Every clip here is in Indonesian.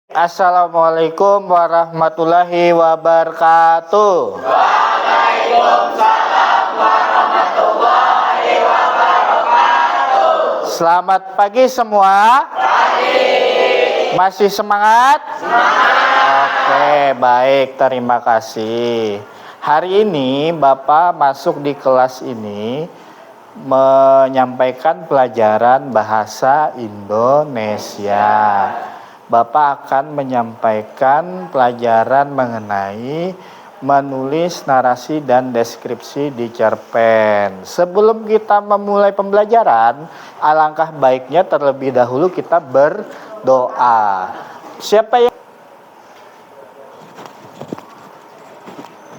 Assalamualaikum warahmatullahi wabarakatuh. Waalaikumsalam warahmatullahi wabarakatuh. Selamat pagi semua. Pagi. Masih semangat? Semangat. Oke, baik, terima kasih. Hari ini Bapak masuk di kelas ini menyampaikan pelajaran bahasa Indonesia. Bapak akan menyampaikan pelajaran mengenai menulis narasi dan deskripsi di cerpen. Sebelum kita memulai pembelajaran, alangkah baiknya terlebih dahulu kita berdoa. Siapa yang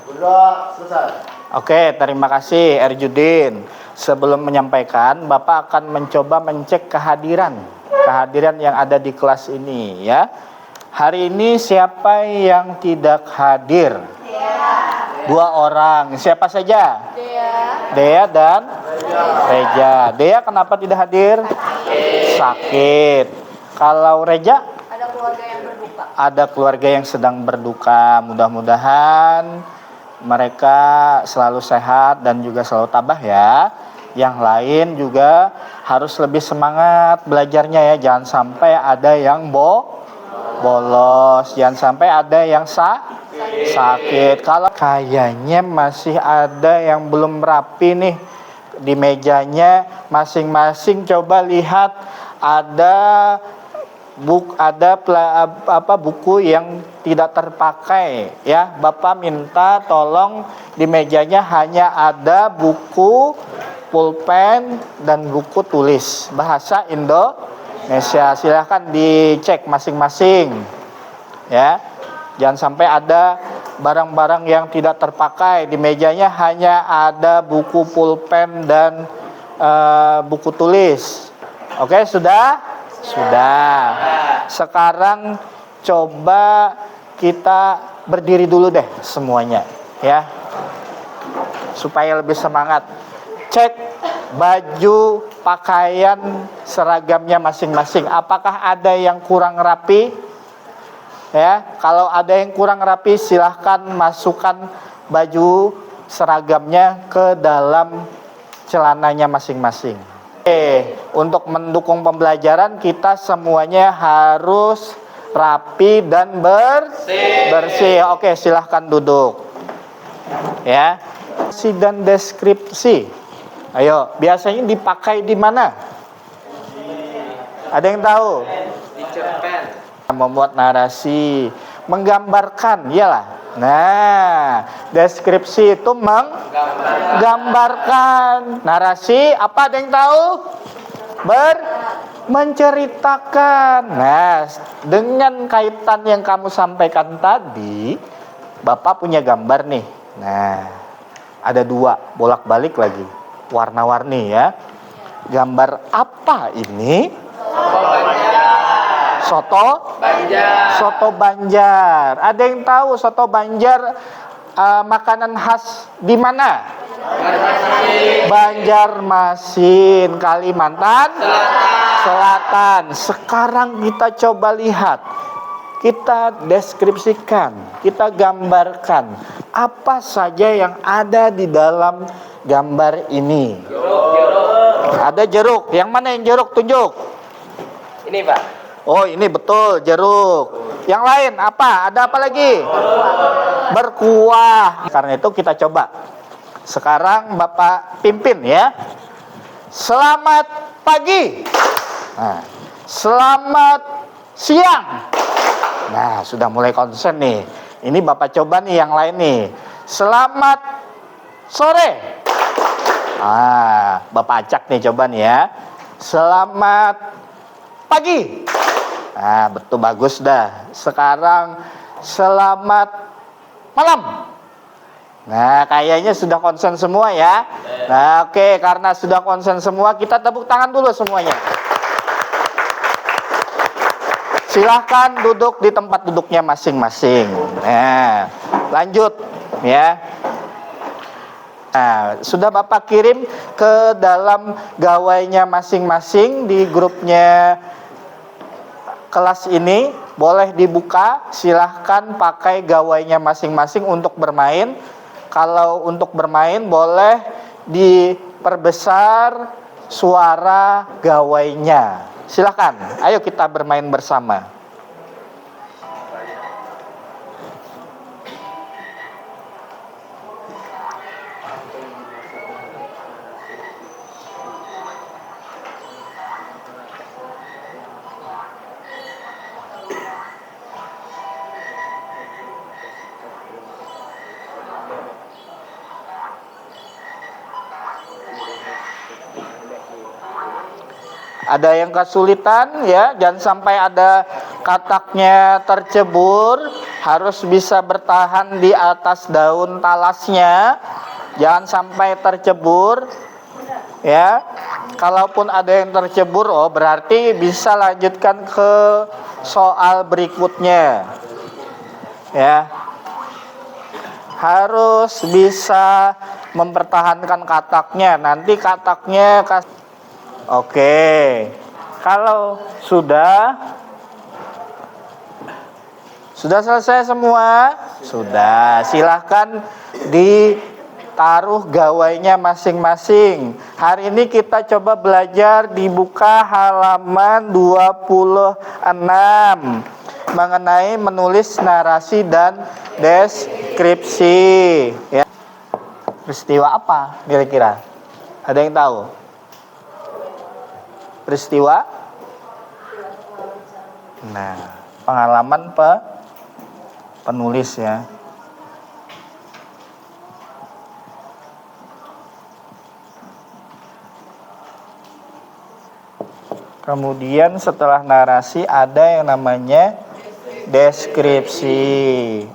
berdoa selesai? Oke, terima kasih Erjudin. Sebelum menyampaikan, Bapak akan mencoba mencek kehadiran yang ada di kelas ini ya. Hari ini siapa yang tidak hadir? Dua orang. Siapa saja? Dea dan Reja. Dea kenapa tidak hadir? Sakit. Kalau Reja? Ada keluarga yang berduka. Ada keluarga yang sedang berduka. Mudah-mudahan mereka selalu sehat dan juga selalu tabah ya. Yang lain juga harus lebih semangat belajarnya ya. Jangan sampai ada yang bolos, jangan sampai ada yang sakit. Kalau kayaknya masih ada yang belum rapi nih di mejanya masing-masing, coba lihat ada buku yang tidak terpakai ya. Bapak minta tolong di mejanya hanya ada buku pulpen dan buku tulis bahasa Indonesia. Silahkan dicek masing-masing ya. Jangan sampai ada barang-barang yang tidak terpakai. Di mejanya hanya ada buku pulpen dan buku tulis. Oke, sudah? Sudah. Sekarang coba kita berdiri dulu deh semuanya ya, supaya lebih semangat. Cek baju pakaian seragamnya masing-masing. Apakah ada yang kurang rapi? Ya, kalau ada yang kurang rapi silahkan masukkan baju seragamnya ke dalam celananya masing-masing. Oke, untuk mendukung pembelajaran kita semuanya harus rapi dan bersih. Oke, silahkan duduk. Ya. Dan deskripsi. Ayo, biasanya dipakai di mana? Ada yang tahu? Di cerpen. Membuat narasi, menggambarkan, iyalah. Nah, deskripsi itu menggambarkan. Narasi, apa ada yang tahu? Menceritakan. Nah, dengan kaitan yang kamu sampaikan tadi, Bapak punya gambar nih. Nah, ada dua, bolak-balik lagi. Warna-warni ya. Gambar apa ini? Soto Banjar. Ada yang tahu soto Banjar makanan khas di mana? Banjarmasin, Kalimantan Selatan. Sekarang kita coba lihat. Kita deskripsikan, kita gambarkan apa saja yang ada di dalam gambar ini. Ada jeruk. Yang mana yang jeruk? Tunjuk. Ini, Pak. Oh, ini betul jeruk. Yang lain apa? Ada apa lagi? Berkuah. Karena itu kita coba. Sekarang Bapak pimpin ya. Selamat pagi. Nah, selamat siang. Nah, sudah mulai konsen nih. Ini Bapak coba nih yang lain nih. Selamat sore. Ah, Bapak acak nih coba nih ya. Selamat pagi. Nah, betul, bagus dah. Sekarang selamat malam. Nah, kayaknya sudah konsen semua ya. Nah, oke, karena sudah konsen semua, kita tepuk tangan dulu semuanya. Silahkan duduk di tempat duduknya masing-masing. Nah, lanjut ya. Nah, sudah Bapak kirim ke dalam gawainya masing-masing di grupnya kelas ini. boleh dibuka, silahkan pakai gawainya masing-masing untuk bermain. Kalau untuk bermain boleh diperbesar suara gawainya. Silahkan, ayo kita bermain bersama. Ada yang kesulitan ya, jangan sampai ada kataknya tercebur, harus bisa bertahan di atas daun talasnya, jangan sampai tercebur ya. Kalaupun ada yang tercebur, oh berarti bisa lanjutkan ke soal berikutnya ya. Harus bisa mempertahankan kataknya, nanti kataknya Oke, kalau sudah selesai semua, sudah silahkan ditaruh gawainya masing-masing. Hari ini kita coba belajar dibuka halaman 26 mengenai menulis narasi dan deskripsi. Ya. Peristiwa apa kira-kira? Ada yang tahu? Peristiwa, nah pengalaman penulis ya. Kemudian setelah narasi ada yang namanya deskripsi.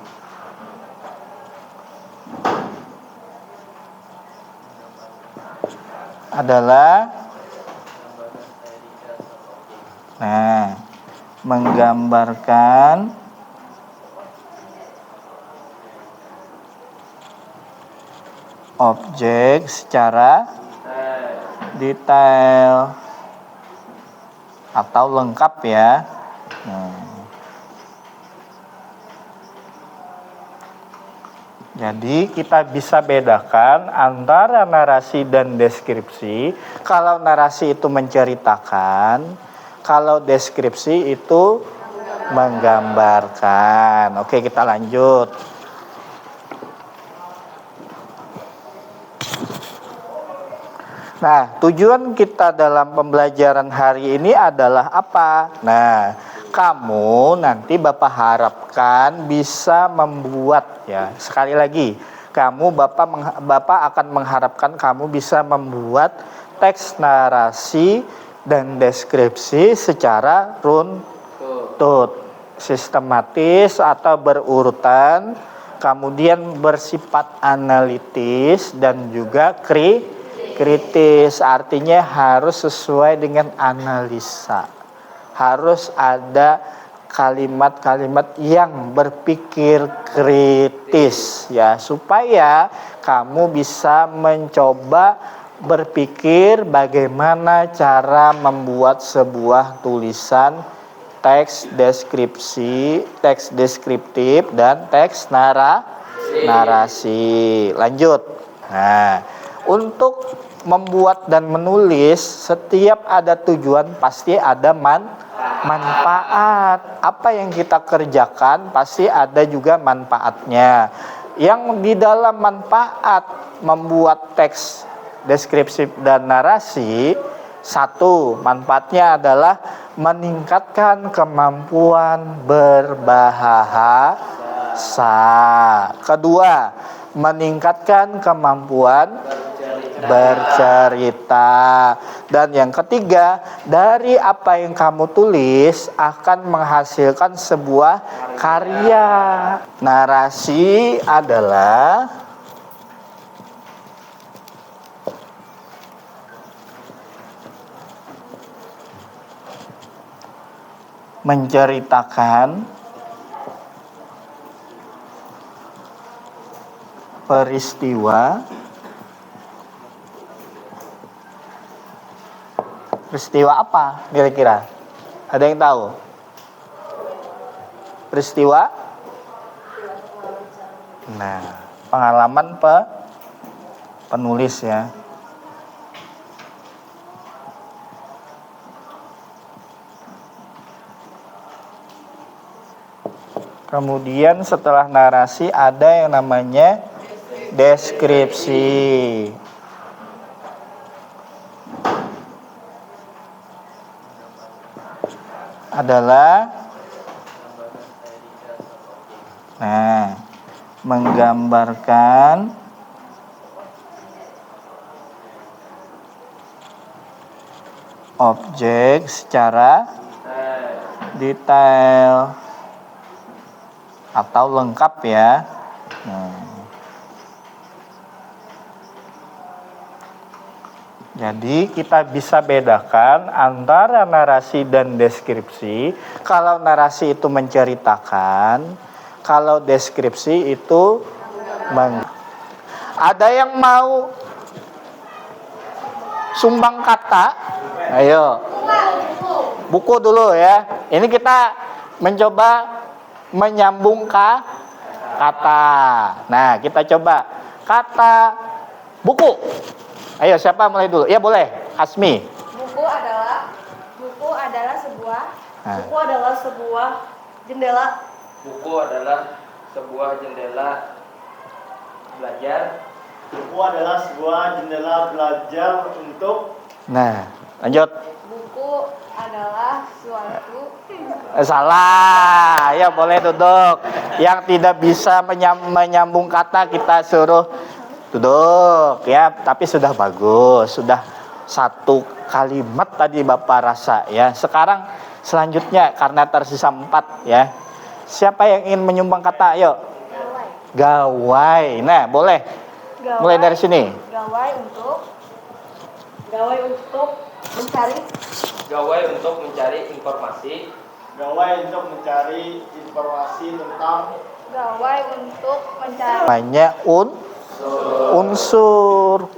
Adalah menggambarkan objek secara detail atau lengkap ya. Jadi kita bisa bedakan antara narasi dan deskripsi. Kalau narasi itu menceritakan, kalau deskripsi itu menggambarkan. Oke, kita lanjut. Nah, tujuan kita dalam pembelajaran hari ini adalah apa? Nah, kamu nanti Bapak harapkan bisa membuat ya. Sekali lagi, Bapak akan mengharapkan kamu bisa membuat teks narasi dan deskripsi secara runtut, sistematis atau berurutan, kemudian bersifat analitis dan juga kritis. Artinya harus sesuai dengan analisa. Harus ada kalimat-kalimat yang berpikir kritis ya, supaya kamu bisa mencoba berpikir bagaimana cara membuat sebuah tulisan teks deskriptif dan teks narasi. Lanjut. Nah, untuk membuat dan menulis setiap ada tujuan pasti ada manfaat. Apa yang kita kerjakan pasti ada juga manfaatnya. Yang di dalam manfaat membuat teks deskripsi dan narasi, satu, manfaatnya adalah meningkatkan kemampuan berbahasa. Kedua, meningkatkan kemampuan bercerita. Dan yang ketiga, dari apa yang kamu tulis akan menghasilkan sebuah karya. Narasi adalah menceritakan peristiwa apa kira-kira? Ada yang tahu? peristiwa. Nah, pengalaman penulis ya. Kemudian setelah narasi ada yang namanya deskripsi. Adalah menggambarkan objek secara detail atau lengkap ya. Jadi kita bisa bedakan antara narasi dan deskripsi. Kalau narasi itu menceritakan, kalau deskripsi itu ada yang mau sumbang kata? Ayo. Buku dulu ya. Ini kita mencoba menyambung kata. Nah, kita coba kata buku. Ayo, siapa mulai dulu? Ya boleh, Asmi. Buku adalah sebuah jendela. Buku adalah sebuah jendela belajar. Buku adalah sebuah jendela belajar untuk. Nah, lanjut. Buku adalah suatu. Salah. Ya boleh duduk. Yang tidak bisa menyambung kata kita suruh duduk ya, tapi sudah bagus, sudah satu kalimat tadi Bapak rasa ya. Sekarang selanjutnya karena tersisa 4 ya. Siapa yang ingin menyumbang kata? Ayo. Gawai. Nah, boleh. Mulai dari sini. Gawai untuk mencari. Gawai untuk mencari informasi. Gawai untuk mencari informasi tentang. Gawai untuk mencari. Namanya unsur.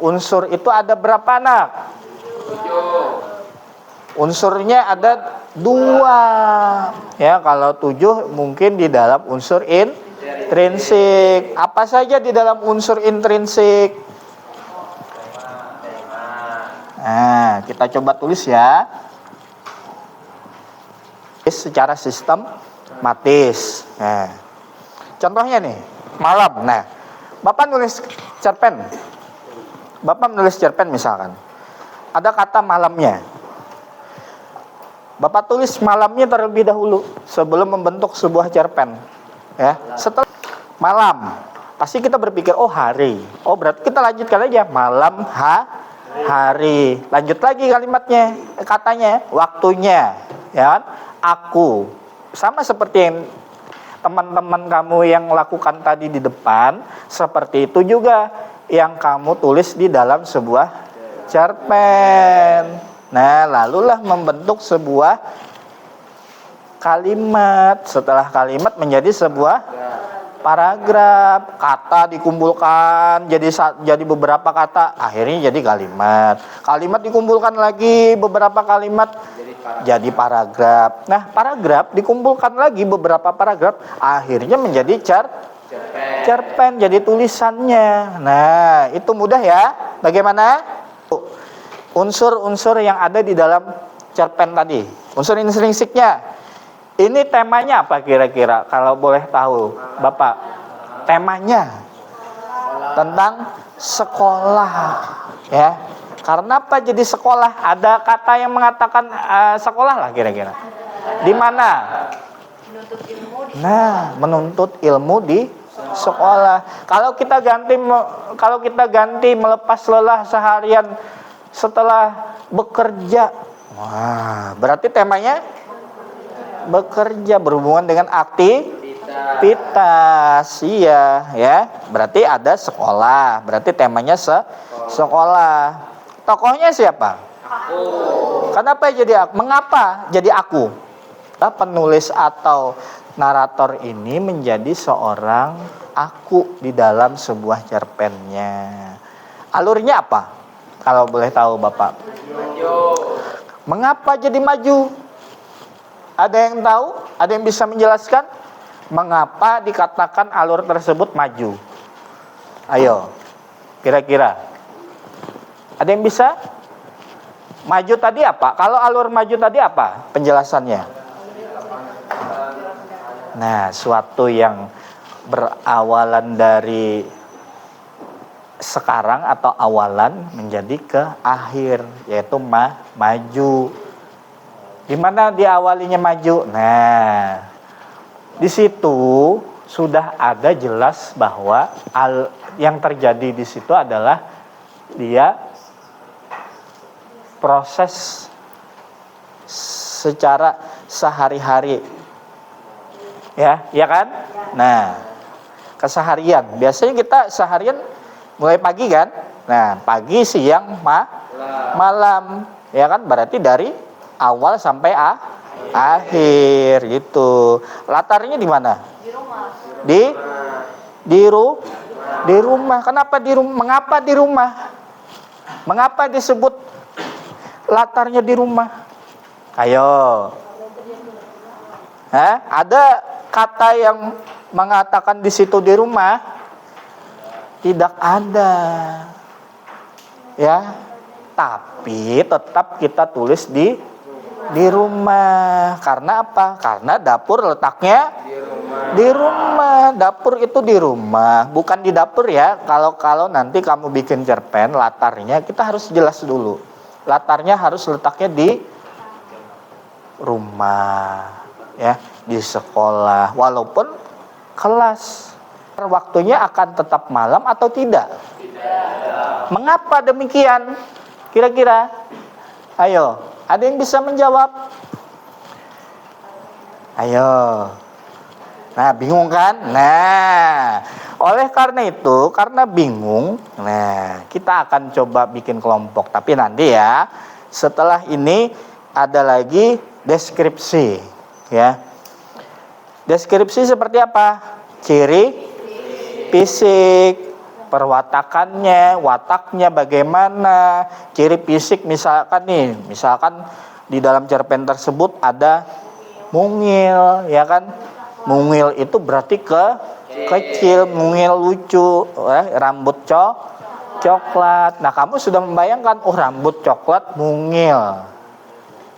Unsur itu ada berapa anak? 7. Unsurnya ada 2. Ya, kalau 7 mungkin di dalam unsur intrinsik. Apa saja di dalam unsur intrinsik? Nah, kita coba tulis ya. Secara sistematis. Nah, contohnya nih, malam. Nah, Bapak nulis cerpen. Bapak menulis cerpen misalkan. Ada kata malamnya. Bapak tulis malamnya terlebih dahulu sebelum membentuk sebuah cerpen. Ya, setelah malam, pasti kita berpikir oh hari. Oh, berarti kita lanjutkan aja malam hari. Lanjut lagi kalimatnya, katanya, waktunya, ya kan? Aku. Sama seperti yang teman-teman kamu yang lakukan tadi di depan, seperti itu juga yang kamu tulis di dalam sebuah cerpen. Nah, lalulah membentuk sebuah kalimat. Setelah kalimat menjadi sebuah paragraf. Kata dikumpulkan jadi beberapa kata, akhirnya jadi kalimat. Kalimat dikumpulkan lagi beberapa kalimat jadi paragraf. Nah, paragraf dikumpulkan lagi beberapa paragraf, akhirnya menjadi cerpen, jadi tulisannya. Nah, itu mudah ya. Bagaimana? Unsur-unsur yang ada di dalam cerpen tadi. Unsur intrinsiknya. Ini temanya apa kira-kira? Kalau boleh tahu, Bapak. Temanya tentang sekolah, ya. Karena apa jadi sekolah? Ada kata yang mengatakan sekolah lah kira-kira. Di mana? Menuntut ilmu di. Nah, menuntut ilmu di sekolah. Kalau kita ganti melepas lelah seharian setelah bekerja. Wah, berarti temanya bekerja, berhubungan dengan aktivitas. Iya, ya. Berarti ada sekolah. Berarti temanya sekolah. Tokohnya siapa? Aku. Kenapa jadi aku? Mengapa jadi aku? Penulis atau narator ini menjadi seorang aku di dalam sebuah cerpennya. Alurnya apa? Kalau boleh tahu Bapak. Mengapa jadi maju? Ada yang tahu? Ada yang bisa menjelaskan? Mengapa dikatakan alur tersebut maju? Ayo, kira-kira. Ada yang bisa? Maju tadi apa? Kalau alur maju tadi apa penjelasannya? Nah, suatu yang berawalan dari sekarang atau awalan menjadi ke akhir, yaitu maju. Di mana diawalinya maju? Nah, di situ sudah ada jelas bahwa yang terjadi di situ adalah dia proses secara sehari-hari, ya kan? Nah, keseharian. Biasanya kita seharian mulai pagi kan? Nah, pagi, siang, malam, ya kan? Berarti dari awal sampai akhir gitu. Latarnya di mana? Di rumah. Di rumah. Kenapa di rumah? Mengapa di rumah? Mengapa disebut latarnya di rumah? Ayo. Ada kata yang mengatakan di situ di rumah? Tidak ada. Ya. Tapi tetap kita tulis di rumah. Karena apa? Karena dapur letaknya di rumah. Dapur itu di rumah, bukan di dapur ya. Kalau nanti kamu bikin cerpen, latarnya kita harus jelas dulu. Latarnya harus letaknya di rumah, ya, di sekolah, walaupun kelas. Waktunya akan tetap malam atau tidak? Tidak. Mengapa demikian? Kira-kira? Ayo, ada yang bisa menjawab? Ayo. Nah, bingung kan? Nah, oleh karena itu, karena bingung, nah, kita akan coba bikin kelompok. Tapi nanti ya, setelah ini ada lagi deskripsi, ya. Deskripsi seperti apa? Ciri fisik, perwatakannya, wataknya bagaimana, ciri fisik misalkan di dalam cerpen tersebut ada mungil, ya kan? Mungil itu berarti kecil, mungil lucu, rambut coklat. Nah, kamu sudah membayangkan, oh rambut coklat mungil.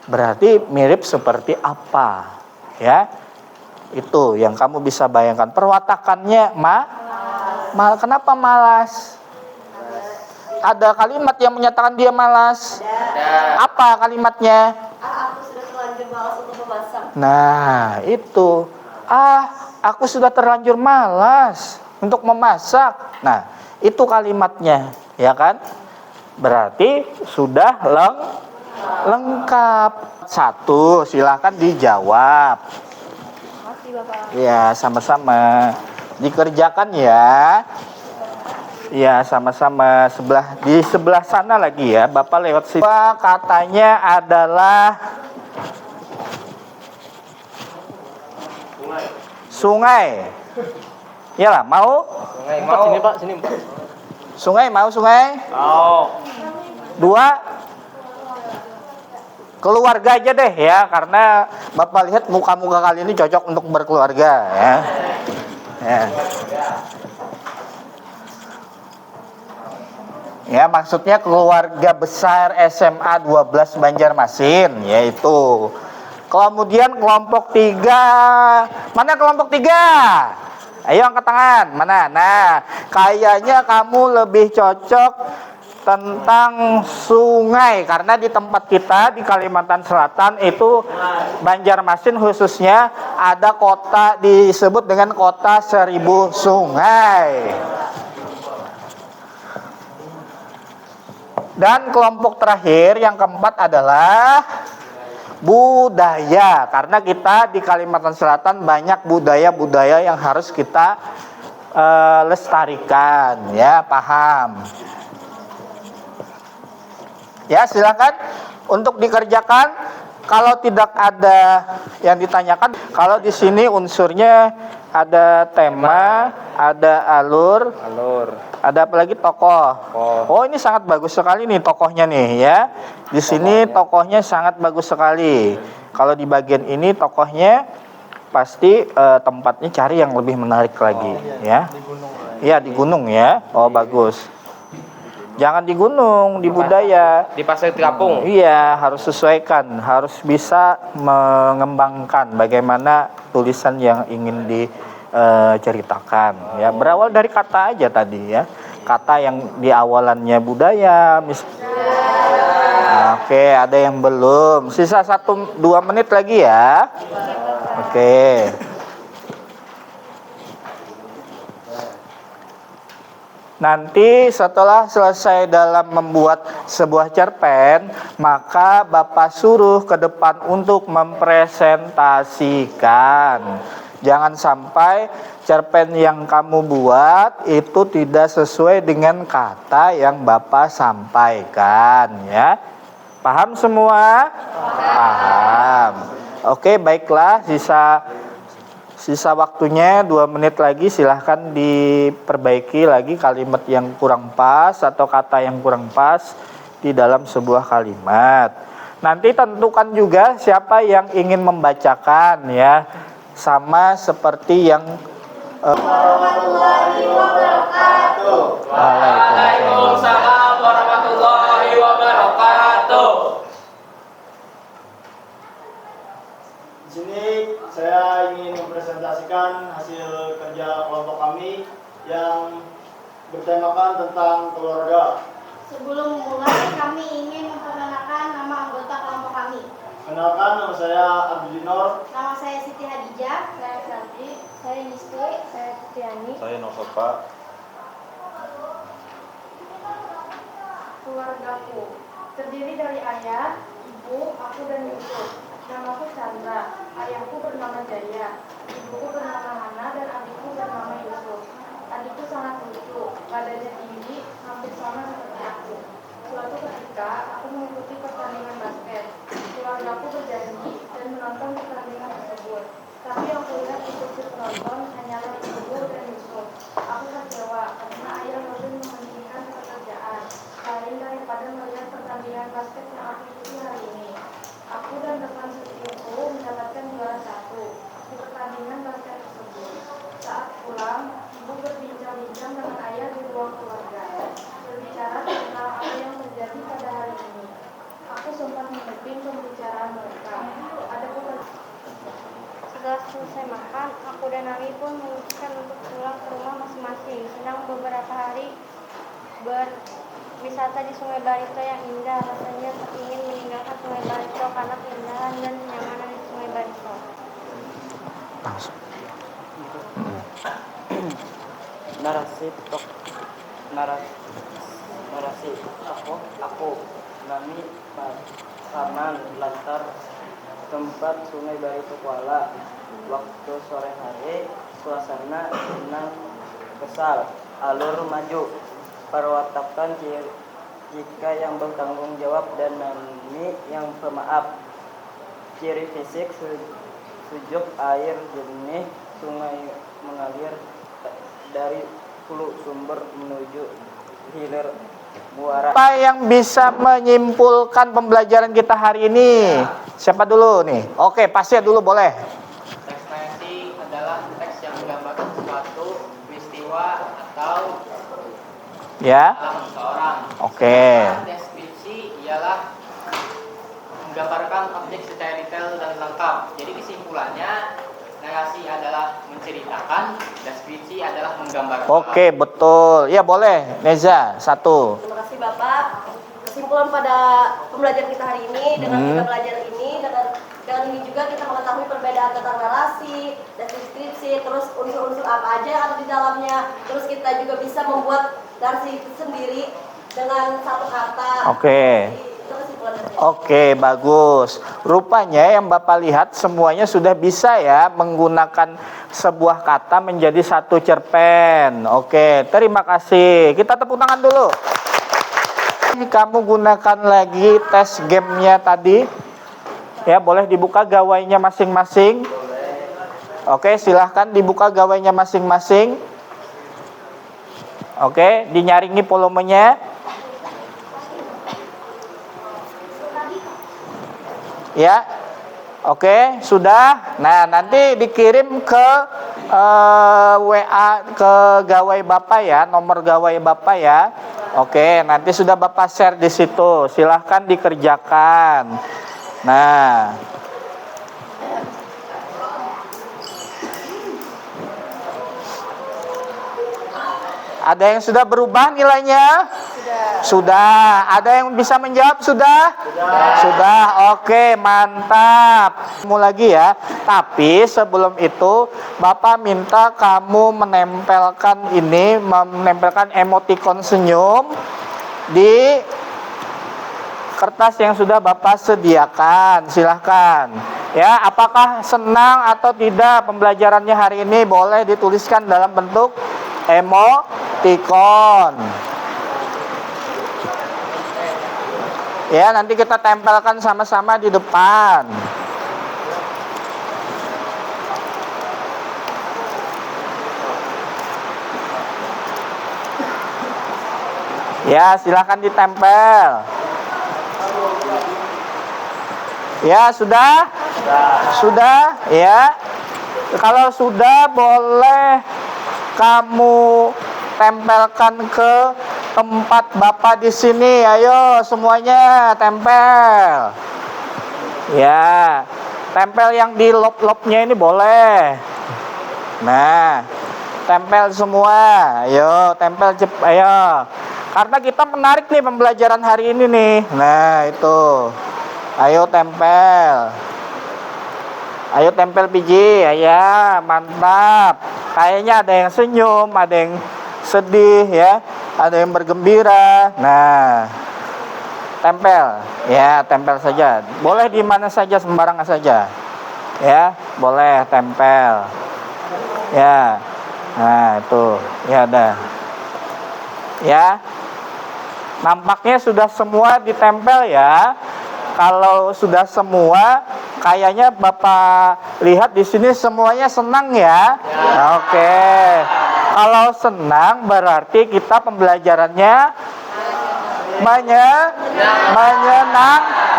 Berarti mirip seperti apa? Ya. Itu yang kamu bisa bayangkan. Perwatakannya kenapa malas? Ada kalimat yang menyatakan dia malas. Apa kalimatnya? Aku sudah terlanjur malas untuk memasak. Nah, itu. Aku sudah terlanjur malas untuk memasak. Nah, itu kalimatnya, ya kan? Berarti sudah lengkap. Satu, silakan dijawab. Makasih, Bapak. Ya, sama-sama. Dikerjakan ya. Ya, sama-sama. Di sebelah sana lagi ya. Bapak lewat sini. Katanya adalah sungai. Iyalah, mau? Sungai mau. Sini Pak, sini Pak. Sungai mau sungai? Mau. Dua. Keluarga aja deh ya, karena Bapak lihat muka-muka kali ini cocok untuk berkeluarga ya. Ya. Ya, maksudnya keluarga besar SMA 12 Banjarmasin, yaitu. Kemudian kelompok 3. Mana kelompok 3? Ayo angkat tangan. Mana? Nah, kayaknya kamu lebih cocok tentang sungai, karena di tempat kita di Kalimantan Selatan itu Banjarmasin khususnya ada kota disebut dengan kota 1000 sungai. Dan kelompok terakhir yang keempat adalah budaya, karena kita di Kalimantan Selatan banyak budaya-budaya yang harus kita lestarikan, ya, paham? Ya, silakan untuk dikerjakan. Kalau tidak ada yang ditanyakan, kalau di sini unsurnya ada tema, ada alur, ada apa lagi, tokoh. Oh, ini sangat bagus sekali nih tokohnya nih ya. Di sini tokohnya sangat bagus sekali. Kalau di bagian ini tokohnya pasti tempatnya cari yang lebih menarik lagi, ya. Di gunung. Iya, di gunung ya. Oh, bagus. Jangan di gunung, di budaya. Di Pasir Terapung. Iya, harus sesuaikan, harus bisa mengembangkan bagaimana tulisan yang ingin diceritakan. Ya, berawal dari kata aja tadi ya, kata yang di awalannya budaya. Oke, ada yang belum. Sisa 1-2 menit lagi ya. Oke. Nanti setelah selesai dalam membuat sebuah cerpen, maka Bapak suruh ke depan untuk mempresentasikan. Jangan sampai cerpen yang kamu buat itu tidak sesuai dengan kata yang Bapak sampaikan, ya. Paham semua? Paham. Oke, baiklah, sisa waktunya 2 menit lagi, silahkan diperbaiki lagi kalimat yang kurang pas atau kata yang kurang pas di dalam sebuah kalimat. Nanti tentukan juga siapa yang ingin membacakan ya, sama seperti yang Warahmatullahi wabarakatuh. Waalaikumsalam warahmatullahi wabarakatuh. Di sini saya ingin mempresentasikan hasil kerja kelompok kami yang bertemakan tentang keluarga. Sebelum memulai, kami ingin memperkenalkan nama anggota kelompok kami. Kenalkan, nama saya Abdul Dinor. Nama saya Siti Hadijah. Saya Sardi. Saya Nisti. Saya Titiani. Saya Nosofa. Keluargaku terdiri dari ayah, ibu, aku dan Yusuf. Namaku Chandra. Ayahku bernama Jaya. Ibuku bernama Hana dan adikku bernama Yusuf. Adikku sangat lucu, badannya tinggi, hampir sama seperti aku. Suatu ketika, aku mengikuti pertandingan basket. Keluargaku berjanji dan menonton pertandingan tersebut. Tapi yang kulihat di kursi penonton hanyalah ibuku dan Yusuf. Aku kecewa karena ayah lebih mementingkan pekerjaan lain daripada melihat pertandingan basket yang aku ikuti hari ini. Aku dan teman setimku mendapatkan juara 1 di pertandingan basket tersebut. Saat pulang, ibu berbincang-bincang dengan ayah di ruang keluarga, berbicara tentang apa yang terjadi pada hari ini. Aku sempat menguping pembicaraan mereka. Ada pekerjaan. Setelah selesai makan, aku dan Ami pun memutuskan untuk pulang ke rumah masing-masing. Senang beberapa hari berwisata di Sungai Barito yang indah. Rasanya ingin meninggalkan Sungai Barito karena keindahan dan kenyamanan di Sungai Barito. Narasi aku Nami Saman lantar tempat Sungai Barito Kuala. Waktu sore hari suasana tenang kesal, alur maju, perwatakan jika yang bertanggung jawab dan Nami yang pemaaf. Ciri fisik sejuk, air jernih, sungai mengalir dari hulu sumber menuju hilir muara. Siapa yang bisa menyimpulkan pembelajaran kita hari ini? Siapa dulu nih? Oke, pasnya dulu boleh. Teks narasi adalah teks yang menggambarkan suatu peristiwa atau Ya. alam seseorang. Oke. Sedangkan deskripsi ialah menggambarkan objek secara detail dan lengkap. Jadi kesimpulannya, narasi adalah menceritakan, deskripsi adalah menggambarkan. Oke, betul. Ya boleh, Neza, 1. Terima kasih Bapak. Kesimpulan pada pembelajaran kita hari ini, dengan kita belajar ini, dengan ini juga kita mengetahui perbedaan tentang narasi, deskripsi, terus unsur-unsur apa aja yang ada di dalamnya. Terus kita juga bisa membuat narasi itu sendiri dengan satu kata. Oke. Jadi, itu kesimpulan dari saya. Oke, bagus. Rupanya yang Bapak lihat semuanya sudah bisa ya menggunakan sebuah kata menjadi satu cerpen. Oke, terima kasih. Kita tepuk tangan dulu. Kamu gunakan lagi tes gamenya tadi. Ya, boleh dibuka gawainya masing-masing. Oke, silahkan dibuka gawainya masing-masing. Oke, dinyaringi volumenya. Ya. Oke, sudah. Nah, nanti dikirim ke WA ke gawai Bapak ya, nomor gawai Bapak ya. Oke, nanti sudah Bapak share di situ. Silahkan dikerjakan. Nah, ada yang sudah berubah nilainya? Sudah. Ada yang bisa menjawab? Sudah? Sudah. Oke, mantap. Kamu lagi ya. Tapi sebelum itu, Bapak minta kamu menempelkan emoticon senyum di kertas yang sudah Bapak sediakan. Silahkan. Ya, apakah senang atau tidak pembelajarannya hari ini? Boleh dituliskan dalam bentuk emoticon. Ya, nanti kita tempelkan sama-sama di depan. Ya, silahkan ditempel. Ya, sudah? Sudah, ya. Kalau sudah, boleh kamu tempelkan ke tempat Bapak di sini. Ayo semuanya tempel. Ya, tempel yang di lop-lopnya ini boleh. Nah, tempel semua. Ayo, tempel ayo. Karena kita menarik nih pembelajaran hari ini nih. Nah, itu. Ayo tempel. Ayo tempel biji. Ya, mantap. Kayaknya ada yang senyum, ada yang sedih ya, ada yang bergembira. Nah, tempel. Ya, tempel saja. Boleh di mana saja, sembarangan saja. Ya, boleh tempel. Ya. Nah, itu. Ya, ada. Ya. Nampaknya sudah semua ditempel ya. Kalau sudah semua, kayaknya Bapak lihat di sini semuanya senang ya. Oke. Kalau senang berarti kita pembelajarannya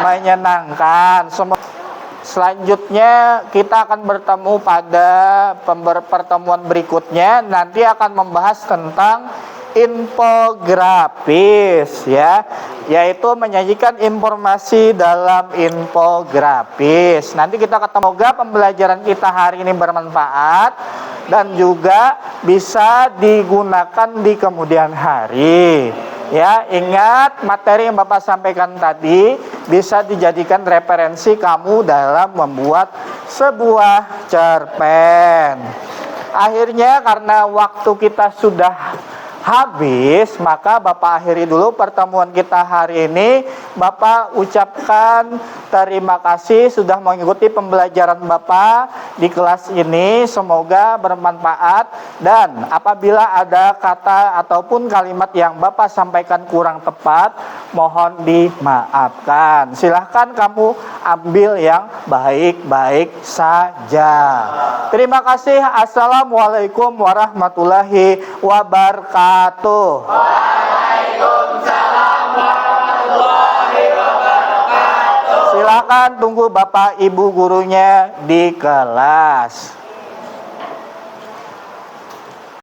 menyenangkan. Selanjutnya kita akan bertemu pada pertemuan berikutnya. Nanti akan membahas tentang infografis ya, yaitu menyajikan informasi dalam infografis. Nanti kita ketemu. Semoga pembelajaran kita hari ini bermanfaat dan juga bisa digunakan di kemudian hari. Ya, ingat materi yang Bapak sampaikan tadi bisa dijadikan referensi kamu dalam membuat sebuah cerpen. Akhirnya karena waktu kita sudah habis, maka Bapak akhiri dulu pertemuan kita hari ini. Bapak ucapkan terima kasih sudah mengikuti pembelajaran Bapak di kelas ini. Semoga bermanfaat, dan apabila ada kata ataupun kalimat yang Bapak sampaikan kurang tepat, mohon dimaafkan. Silahkan kamu ambil yang baik-baik saja. Terima kasih. Assalamualaikum warahmatullahi wabarakatuh. Waalaikumsalam warahmatullahi wabarakatuh. Silakan tunggu Bapak Ibu gurunya di kelas.